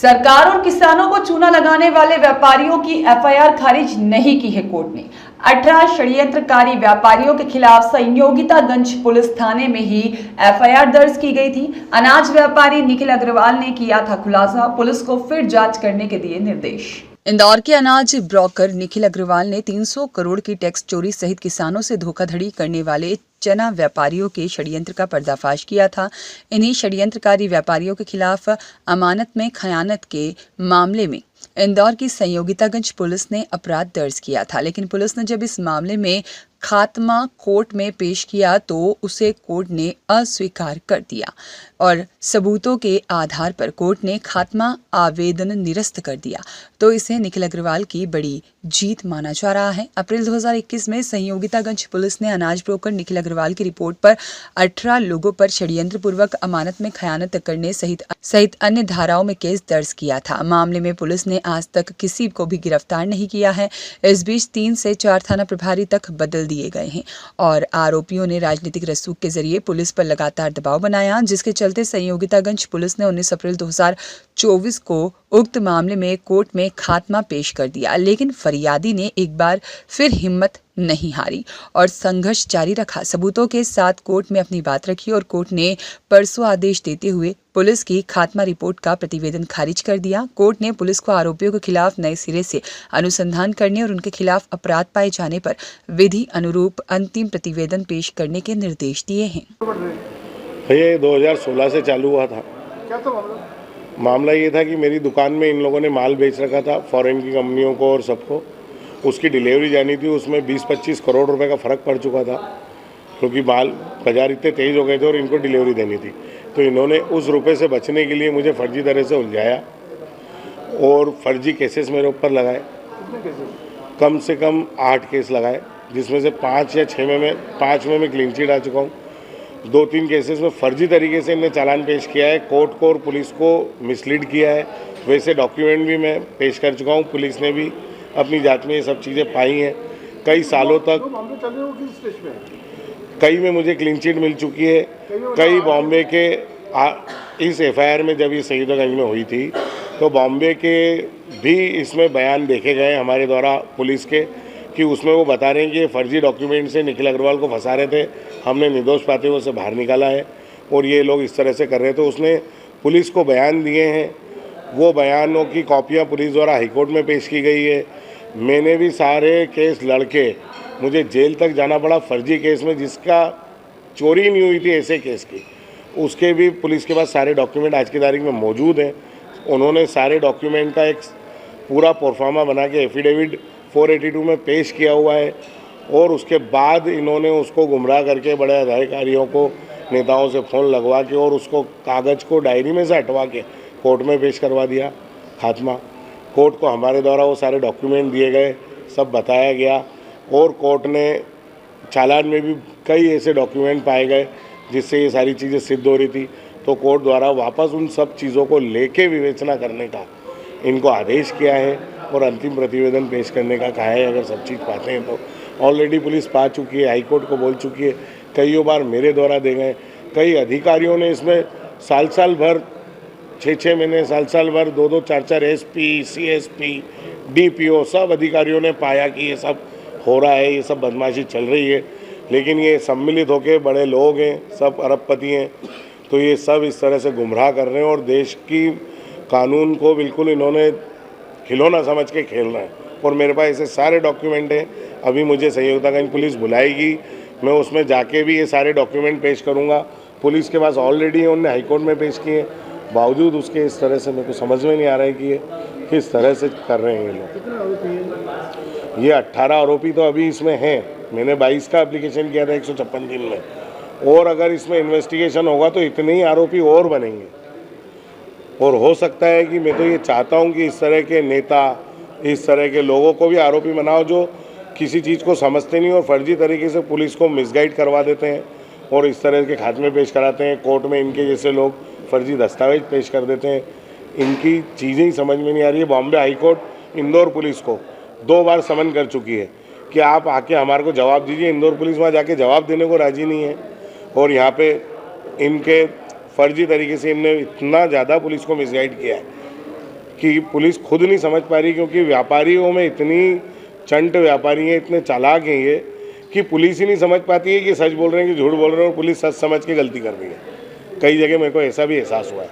सरकार और किसानों को चूना लगाने वाले व्यापारियों की एफआईआर खारिज नहीं की है कोर्ट ने। 18 षड्यंत्रकारी व्यापारियों के खिलाफ संयोगितागंज पुलिस थाने में ही एफआईआर दर्ज की गई थी। अनाज व्यापारी निखिल अग्रवाल ने किया था खुलासा, पुलिस को फिर जांच करने के दिए निर्देश। इंदौर के अनाज ब्रोकर निखिल अग्रवाल ने 300 करोड़ की टैक्स चोरी सहित किसानों से धोखाधड़ी करने वाले चना व्यापारियों के षड्यंत्र का पर्दाफाश किया था। इन्हीं षड्यंत्रकारी व्यापारियों के खिलाफ अमानत में खयानत के मामले में इंदौर की संयोगितागंज पुलिस ने अपराध दर्ज किया था, लेकिन पुलिस ने जब इस मामले में खात्मा कोर्ट में पेश किया तो उसे कोर्ट ने अस्वीकार कर दिया और सबूतों के आधार पर कोर्ट ने खात्मा आवेदन निरस्त कर दिया। तो इसे निखिल अग्रवाल की बड़ी जीत माना जा रहा है। अप्रैल 2021 में संयोगितागंज पुलिस ने अनाज ब्रोकर निखिल अग्रवाल की रिपोर्ट पर 18 लोगों पर षड्यंत्र पूर्वक अमानत में खयानत करने सहित अन्य धाराओं में केस दर्ज किया था। मामले में पुलिस ने आज तक किसी को भी गिरफ्तार नहीं किया है। इस बीच 3 से 4 थाना प्रभारी तक बदल दिए गए हैं और आरोपियों ने राजनीतिक रसूख के जरिए पुलिस पर लगातार दबाव बनाया, जिसके चलते संयोगितागंज पुलिस ने 19 अप्रैल 2024 को उक्त मामले में कोर्ट में खात्मा पेश कर दिया। लेकिन फरियादी ने एक बार फिर हिम्मत नहीं हारी और संघर्ष जारी रखा। सबूतों के साथ कोर्ट में अपनी बात रखी और कोर्ट ने परसों आदेश देते हुए पुलिस की खात्मा रिपोर्ट का प्रतिवेदन खारिज कर दिया। कोर्ट ने पुलिस को आरोपियों के खिलाफ नए सिरे से अनुसंधान करने और उनके खिलाफ अपराध पाए जाने पर विधि अनुरूप अंतिम प्रतिवेदन पेश करने के निर्देश दिए हैं। ये 2016 से चालू हुआ था। क्या था मामला ये था कि मेरी दुकान में इन लोगों ने माल बेच रखा था फॉरेन की कंपनियों को और सबको। उसकी डिलीवरी जानी थी, उसमें 20-25 करोड़ रुपए का फ़र्क पड़ चुका था क्योंकि माल बाजार इतने तेज़ हो गए थे और इनको डिलीवरी देनी थी। तो इन्होंने उस रुपए से बचने के लिए मुझे फर्जी तरह से उलझाया और फर्जी केसेस मेरे ऊपर लगाए। कम से कम 8 केस लगाए, जिसमें से 5 या 6 में मैं क्लीन चिट आ चुका हूँ। 2-3 केसेस में फर्जी तरीके से इन्हें चालान पेश किया है, कोर्ट को और पुलिस को मिसलीड किया है। वैसे डॉक्यूमेंट भी मैं पेश कर चुका हूँ, पुलिस ने भी अपनी जांच में ये सब चीज़ें पाई हैं। कई सालों तक कई में मुझे क्लीन चिट मिल चुकी है। कई बॉम्बे के इस एफआईआर में जब ये शहीदगंज में हुई थी तो बॉम्बे के भी इसमें बयान देखे गए हमारे द्वारा पुलिस के कि उसमें वो बता रहे हैं कि फर्जी डॉक्यूमेंट से निखिल अग्रवाल को फंसा रहे थे। हमने निर्दोष पाते हुए उसे बाहर निकाला है और ये लोग इस तरह से कर रहे थे। उसने पुलिस को बयान दिए हैं, वो बयानों की कॉपियाँ पुलिस द्वारा हाईकोर्ट में पेश की गई है। मैंने भी सारे केस लड़के मुझे जेल तक जाना पड़ा फर्जी केस में जिसका चोरी नहीं हुई थी, ऐसे केस की। उसके भी पुलिस के पास सारे डॉक्यूमेंट आज की तारीख में मौजूद हैं। उन्होंने सारे डॉक्यूमेंट का एक पूरा प्रोफार्मा बना के एफिडेविट 482 में पेश किया हुआ है और उसके बाद इन्होंने उसको गुमराह करके बड़े अधिकारियों को, नेताओं से फ़ोन लगवा के और उसको कागज़ को डायरी में से हटवा के कोर्ट में पेश करवा दिया। खात्मा कोर्ट को हमारे द्वारा वो सारे डॉक्यूमेंट दिए गए, सब बताया गया और कोर्ट ने चालान में भी कई ऐसे डॉक्यूमेंट पाए गए जिससे ये सारी चीज़ें सिद्ध हो रही थी। तो कोर्ट द्वारा वापस उन सब चीज़ों को लेके विवेचना करने का इनको आदेश किया है और अंतिम प्रतिवेदन पेश करने का कहा है। अगर सब चीज़ पाते हैं तो ऑलरेडी पुलिस पा चुकी है, हाईकोर्ट को बोल चुकी है, कई बार मेरे द्वारा दे गए। कई अधिकारियों ने इसमें साल भर 6 महीने, साल भर 2-2, 4-4 एसपी, सीएसपी, डीपीओ सब अधिकारियों ने पाया कि ये सब हो रहा है, ये सब बदमाशी चल रही है। लेकिन ये सम्मिलित होकर बड़े लोग हैं, सब अरबपति हैं, तो ये सब इस तरह से गुमराह कर रहे हैं और देश की कानून को बिल्कुल इन्होंने खिलौना समझ के खेल रहे हैं। और मेरे पास ऐसे सारे डॉक्यूमेंट हैं। अभी मुझे संयोगितागंज पुलिस बुलाएगी, मैं उसमें जाके भी ये सारे डॉक्यूमेंट पेश करूँगा। पुलिस के पास ऑलरेडी उन्होंने हाईकोर्ट में पेश किए, बावजूद उसके इस तरह से मेरे को समझ में नहीं आ रहा है कि ये किस तरह से कर रहे हैं ये लोग। ये 18 आरोपी तो अभी इसमें हैं। मैंने 22 का एप्लीकेशन किया था 156 दिन में, और अगर इसमें इन्वेस्टिगेशन होगा तो इतने ही आरोपी और बनेंगे। और हो सकता है कि मैं तो ये चाहता हूँ कि इस तरह के नेता, इस तरह के लोगों को भी आरोपी बनाओ जो किसी चीज़ को समझते नहीं और फर्जी तरीके से पुलिस को मिसगाइड करवा देते हैं और इस तरह के खात्मे पेश कराते हैं। कोर्ट में इनके जैसे लोग फर्जी दस्तावेज पेश कर देते हैं। इनकी चीज़ें ही समझ में नहीं आ रही है। बॉम्बे हाईकोर्ट इंदौर पुलिस को 2 बार समन कर चुकी है कि आप आके हमारे को जवाब दीजिए। इंदौर पुलिस वहाँ जाके जवाब देने को राजी नहीं है और यहाँ पे इनके फर्जी तरीके से इनने इतना ज़्यादा पुलिस को मिसगाइड किया है कि पुलिस खुद नहीं समझ पा रही, क्योंकि व्यापारियों में इतनी चंट व्यापारी हैं, इतने चालाक हैं ये, कि पुलिस ही नहीं समझ पाती है कि सच बोल रहे हैं कि झूठ बोल रहे हैं, और पुलिस सच समझ के गलती कर रही है। कई जगह मेरे को ऐसा भी एहसास हुआ है।